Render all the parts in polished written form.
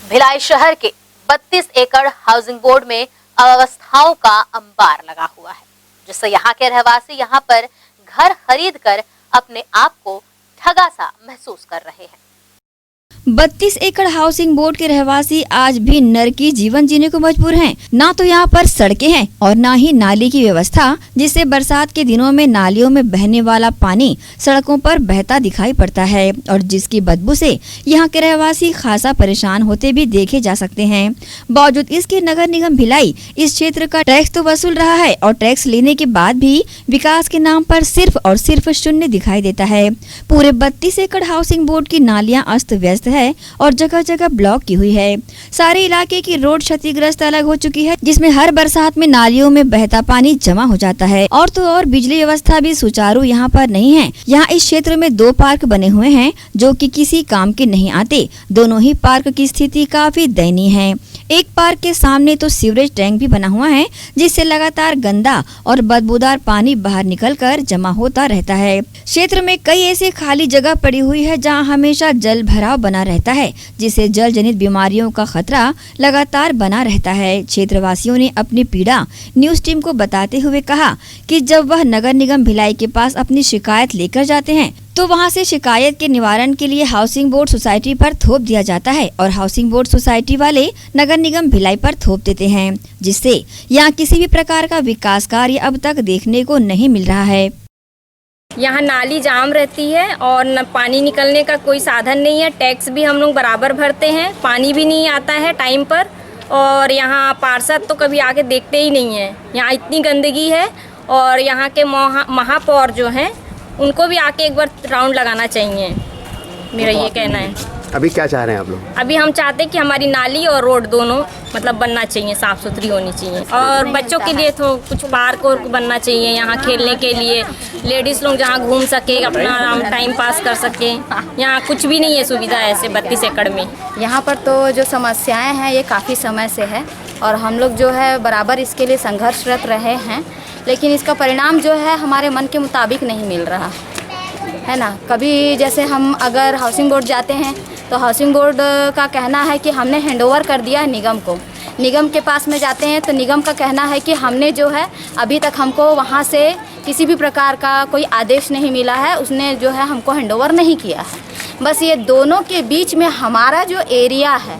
भिलाई शहर के 32 एकड़ हाउसिंग बोर्ड में अव्यवस्थाओं का अंबार लगा हुआ है, जिससे यहाँ के रहवासी यहाँ पर घर खरीद कर अपने आप को ठगा सा महसूस कर रहे हैं। 32 एकड़ हाउसिंग बोर्ड के रहवासी आज भी नरकी जीवन जीने को मजबूर हैं। ना तो यहाँ पर सड़कें हैं और ना ही नाली की व्यवस्था, जिससे बरसात के दिनों में नालियों में बहने वाला पानी सड़कों पर बहता दिखाई पड़ता है और जिसकी बदबू से यहाँ के रहवासी खासा परेशान होते भी देखे जा सकते हैं। बावजूद इसके नगर निगम भिलाई इस क्षेत्र का टैक्स तो वसूल रहा है और टैक्स लेने के बाद भी विकास के नाम पर सिर्फ और सिर्फ शून्य दिखाई देता है। पूरे 32 एकड़ हाउसिंग बोर्ड की नालियाँ अस्त व्यस्त है और जगह जगह ब्लॉक की हुई है। सारे इलाके की रोड क्षतिग्रस्त अलग हो चुकी है, जिसमें हर बरसात में नालियों में बहता पानी जमा हो जाता है। और तो और बिजली व्यवस्था भी सुचारू यहाँ पर नहीं है। यहाँ इस क्षेत्र में 2 पार्क बने हुए हैं जो कि किसी काम के नहीं आते। दोनों ही पार्क की स्थिति काफी दयनीय है। एक पार्क के सामने तो सीवरेज टैंक भी बना हुआ है, जिससे लगातार गंदा और बदबूदार पानी बाहर निकलकर जमा होता रहता है। क्षेत्र में कई ऐसे खाली जगह पड़ी हुई है जहां हमेशा जल भराव बना रहता है, जिससे जल जनित बीमारियों का खतरा लगातार बना रहता है। क्षेत्रवासियों ने अपनी पीड़ा न्यूज टीम को बताते हुए कहा कि जब वह नगर निगम भिलाई के पास अपनी शिकायत लेकर जाते हैं तो वहां से शिकायत के निवारण के लिए हाउसिंग बोर्ड सोसाइटी पर थोप दिया जाता है और हाउसिंग बोर्ड सोसाइटी वाले नगर निगम भिलाई पर थोप देते हैं, जिससे यहाँ किसी भी प्रकार का विकास कार्य अब तक देखने को नहीं मिल रहा है। यहाँ नाली जाम रहती है और न पानी निकलने का कोई साधन नहीं है। टैक्स भी हम लोग बराबर भरते हैं, पानी भी नहीं आता है टाइम पर। और यहाँ पार्षद तो कभी आके देखते ही नहीं है। यहाँ इतनी गंदगी है और यहाँ के महापौर जो हैं उनको भी आके एक बार राउंड लगाना चाहिए, मेरा ये कहना है। अभी क्या चाह रहे हैं आप लोग? अभी हम चाहते हैं कि हमारी नाली और रोड दोनों मतलब बनना चाहिए, साफ़ सुथरी होनी चाहिए। और बच्चों के लिए तो कुछ पार्क और बनना चाहिए यहाँ खेलने के लिए, लेडीज़ लोग जहाँ घूम सके, अपना आराम टाइम पास कर सके। यहाँ कुछ भी नहीं है सुविधा ऐसे 32 एकड़ में। यहाँ पर तो जो समस्याएं हैं ये काफ़ी समय से है और हम लोग जो है बराबर इसके लिए संघर्षरत रहे हैं, लेकिन इसका परिणाम जो है हमारे मन के मुताबिक नहीं मिल रहा है ना। कभी जैसे हम अगर हाउसिंग बोर्ड जाते हैं तो हाउसिंग बोर्ड का कहना है कि हमने हैंडओवर कर दिया है निगम को। निगम के पास में जाते हैं तो निगम का कहना है कि हमने जो है अभी तक हमको वहाँ से किसी भी प्रकार का कोई आदेश नहीं मिला है, उसने जो है हमको हैंडओवर नहीं किया है। बस ये दोनों के बीच में हमारा जो एरिया है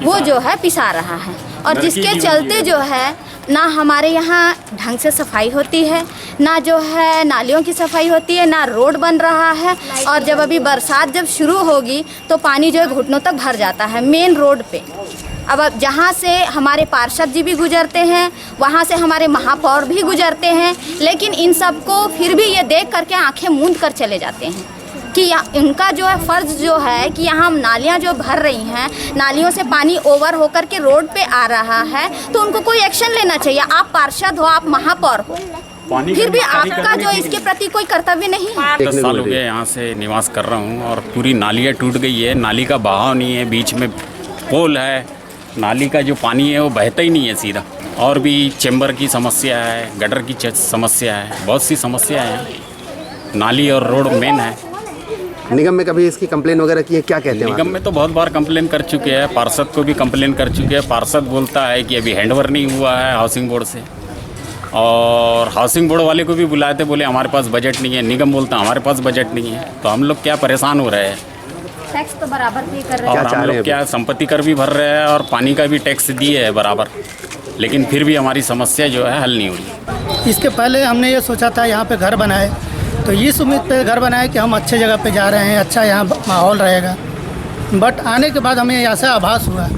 वो जो है पिसा रहा है और जिसके चलते जो है ना हमारे यहाँ ढंग से सफाई होती है, ना जो है नालियों की सफाई होती है, ना रोड बन रहा है। और जब अभी बरसात जब शुरू होगी तो पानी जो है घुटनों तक भर जाता है मेन रोड पे। अब जहाँ से हमारे पार्षद जी भी गुजरते हैं, वहाँ से हमारे महापौर भी गुजरते हैं, लेकिन इन सबको फिर भी ये देख करके आंखें मूंद कर चले जाते हैं कि इनका जो है फ़र्ज़ जो है कि यहाँ नालियाँ जो भर रही हैं, नालियों से पानी ओवर होकर के रोड पे आ रहा है, तो उनको कोई एक्शन लेना चाहिए। आप पार्षद हो, आप महापौर हो, फिर भी आपका जो इसके प्रति कोई कर्तव्य नहीं है। 10 साल हो गए यहाँ से निवास कर रहा हूँ और पूरी नालियाँ टूट गई है। नाली का बहाव नहीं है, बीच में पोल है, नाली का जो पानी है वो बहता ही नहीं है सीधा। और भी चैम्बर की समस्या है, गटर की समस्या है, बहुत सी समस्या है। नाली और रोड मेन है। निगम में कभी इसकी कंप्लेन वगैरह की है? क्या कहते हैं? निगम में तो बहुत बार कंप्लेन कर चुके हैं, पार्षद को भी कंप्लेन कर चुके हैं। पार्षद बोलता है कि अभी हैंडओवर नहीं हुआ है हाउसिंग बोर्ड से, और हाउसिंग बोर्ड वाले को भी बुलाए थे, बोले हमारे पास बजट नहीं है। निगम बोलता हमारे पास बजट नहीं है। तो हम लोग क्या परेशान हो रहे हैं। टैक्स तो बराबर भी कर रहे हैं और हम लोग क्या संपत्ति कर भी भर रहे हैं और पानी का भी टैक्स दिए है बराबर, लेकिन फिर भी हमारी समस्या जो है हल नहीं हो रही। इसके पहले हमने ये सोचा था यहाँ पे घर बनाए, तो इस उम्मीद पे घर बनाए कि हम अच्छे जगह पे जा रहे हैं, अच्छा यहाँ माहौल रहेगा। बट आने के बाद हमें ऐसा आभास हुआ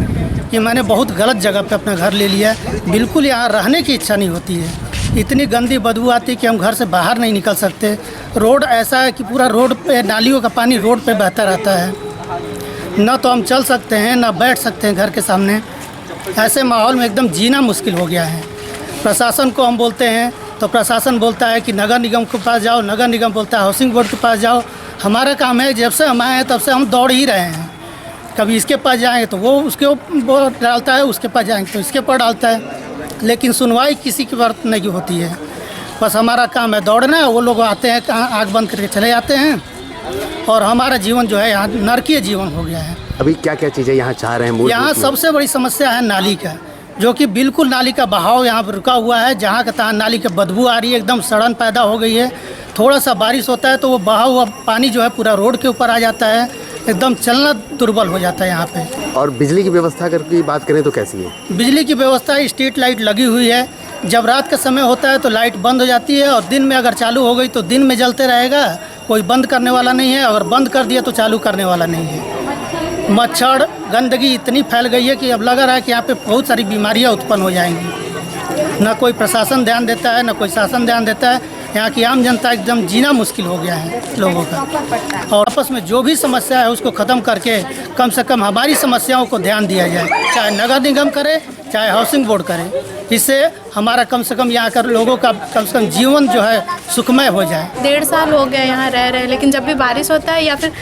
कि मैंने बहुत गलत जगह पे अपना घर ले लिया है। बिल्कुल यहाँ रहने की इच्छा नहीं होती है। इतनी गंदी बदबू आती है कि हम घर से बाहर नहीं निकल सकते। रोड ऐसा है कि पूरा रोड पे नालियों का पानी रोड पे बहता रहता है, न तो हम चल सकते हैं न बैठ सकते हैं घर के सामने। ऐसे माहौल में एकदम जीना मुश्किल हो गया है। प्रशासन को हम बोलते हैं तो प्रशासन बोलता है कि नगर निगम के पास जाओ, नगर निगम बोलता है हाउसिंग बोर्ड के पास जाओ। हमारा काम है, जब से हम आए हैं तब से हम दौड़ ही रहे हैं। कभी इसके पास जाएंगे तो वो उसके ऊपर डालता है, उसके पास जाएंगे तो इसके ऊपर डालता है, लेकिन सुनवाई किसी की बात नहीं होती है। बस हमारा काम है दौड़ना है। वो लोग आते हैं, आँख बंद करके चले जाते हैं और हमारा जीवन जो है यहाँ नरकीय जीवन हो गया है। अभी क्या क्या चीज़ें यहाँ चाह रहे हैं मूल यहाँ रूप में? सबसे बड़ी समस्या है नाली का, जो कि बिल्कुल नाली का बहाव यहाँ पर रुका हुआ है। जहाँ का तहाँ नाली की बदबू आ रही है, एकदम सड़न पैदा हो गई है। थोड़ा सा बारिश होता है तो वो बहा हुआ पानी जो है पूरा रोड के ऊपर आ जाता है, एकदम चलना दुर्बल हो जाता है यहाँ पे। और बिजली की व्यवस्था की बात करें तो कैसी है? बिजली की व्यवस्था स्ट्रीट लाइट लगी हुई है। जब रात का समय होता है तो लाइट बंद हो जाती है, और दिन में अगर चालू हो गई तो दिन में जलते रहेगा, कोई बंद करने वाला नहीं है। अगर बंद कर दिया तो चालू करने वाला नहीं है। मच्छर गंदगी इतनी फैल गई है कि अब लग रहा है कि यहाँ पे बहुत सारी बीमारियाँ उत्पन्न हो जाएंगी। ना कोई प्रशासन ध्यान देता है, ना कोई शासन ध्यान देता है। यहाँ की आम जनता एकदम जीना मुश्किल हो गया है लोगों का। और आपस में जो भी समस्या है उसको ख़त्म करके कम से कम हमारी समस्याओं को ध्यान दिया जाए, चाहे नगर निगम करे चाहे हाउसिंग बोर्ड करे। इससे हमारा कम से कम यहाँ कर लोगों का कम से कम जीवन जो है सुखमय हो जाए। 1.5 साल हो गया यहाँ रह रहे, लेकिन जब भी बारिश होता है या फिर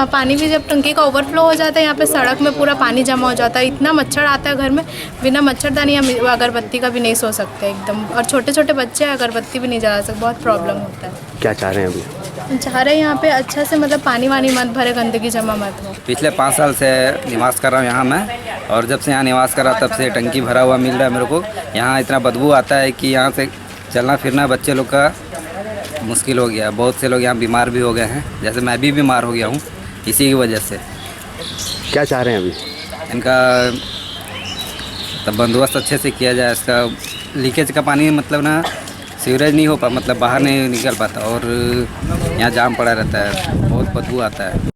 पानी भी जब टंकी का ओवरफ्लो हो जाता है, यहाँ पे सड़क में पूरा पानी जमा हो जाता है। इतना मच्छर आता है घर में, बिना मच्छरदानी या अगरबत्ती का भी नहीं सो सकते एकदम। और छोटे छोटे बच्चे अगरबत्ती भी नहीं जला सकते, बहुत प्रॉब्लम होता है। क्या चाह रहे हैं अभी? हम चाह रहे हैं यहाँ पे अच्छा से मतलब पानी वानी मत भरे, गंदगी जमा मत हो। पिछले 5 साल से निवास कर रहा हूँ यहाँ मैं, और जब से यहाँ निवास कर रहा तब से टंकी भरा हुआ मिल रहा है मेरे को। यहाँ इतना बदबू आता है कि यहाँ से चलना फिरना बच्चे लोग का मुश्किल हो गया। बहुत से लोग यहाँ बीमार भी हो गए हैं, जैसे मैं भी बीमार हो गया हूँ इसी की वजह से। क्या चाह रहे हैं अभी? इनका तब बंदोबस्त अच्छे से किया जाए। इसका लीकेज का पानी मतलब ना सीवरेज नहीं हो पा, मतलब बाहर नहीं निकल पाता, और यहाँ जाम पड़ा रहता है, बहुत बदबू आता है।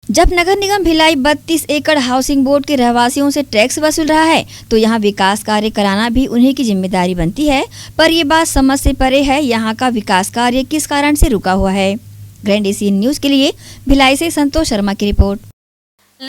जब नगर निगम भिलाई 32 एकड़ हाउसिंग बोर्ड के रहवासियों से टैक्स वसूल रहा है तो यहाँ विकास कार्य कराना भी उन्हीं की जिम्मेदारी बनती है। पर ये बात समझ से परे है, यहाँ का विकास कार्य किस कारण से रुका हुआ है। ग्रैंड एशियन न्यूज के लिए भिलाई से संतोष शर्मा की रिपोर्ट।